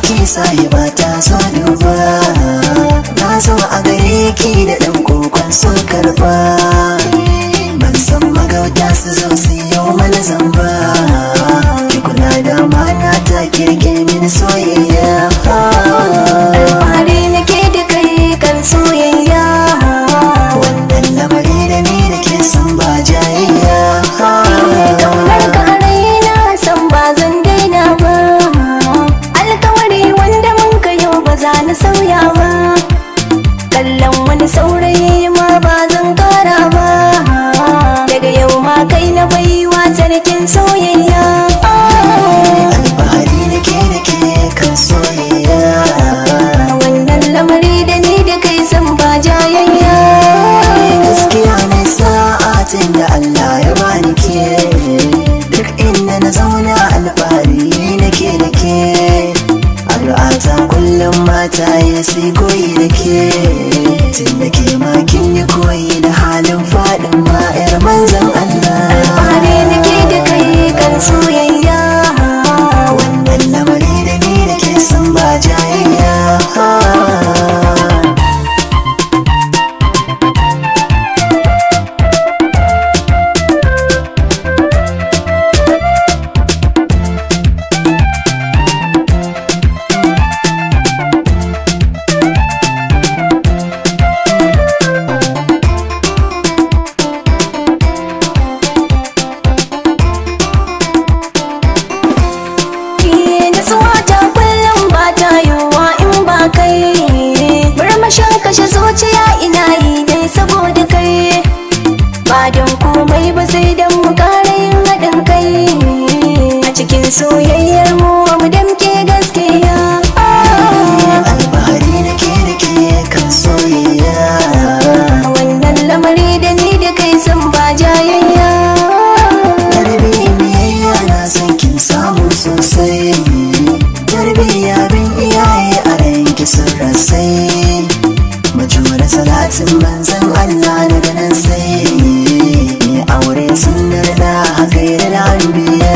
ki sahiba ta so duba, na zo a gare ki da ɗan kokon so karba. Ban san magauta su zo su yi mana zamba, ki kula da mana ta kirke mini soyayya. Alfahari nake da kai kan soyayya, wannan lamari da ni da ke san ba jayayya. kaunar ka a raina san ba zan daina ba, alkawari wanda mun kayo ba za na sauya ba, kallon wani saurayi ma ba zan kara ba, daga yau ma kai na baiwa sarkin soyayya. Alfahari nake da ke kan soyayya, wannan lamari da ni da kai san ba jayayya. gaskiya ne sa'atin da Allah ya bani ke, duk inda na zauna alfahari nake da ke. Addu'ata kullum mata ya sai koyi da ke, tun da ke makin yi koyi da halin faɗin ma'yar manzan Allah. Alfahari nake da kai kan soyayya, wannan lamari da ni da ke san ba jayayya. kashe zuciya ina yi dai saboda kai, ba don komai ba sai don mu ƙara yin haɗin kai, a cikin soyayyar mu mu damke gaskiya. Alfahari nake da ke kan soyayya, wannan lamari da ni da kai san ba jayayya. tarbiyyar biyayya na san kin samu sosai, tarbiyya bin iyaye a ranki sun rasai, majura salatin manzan Allah daga nan sai mai aure sun da haka da anbiya.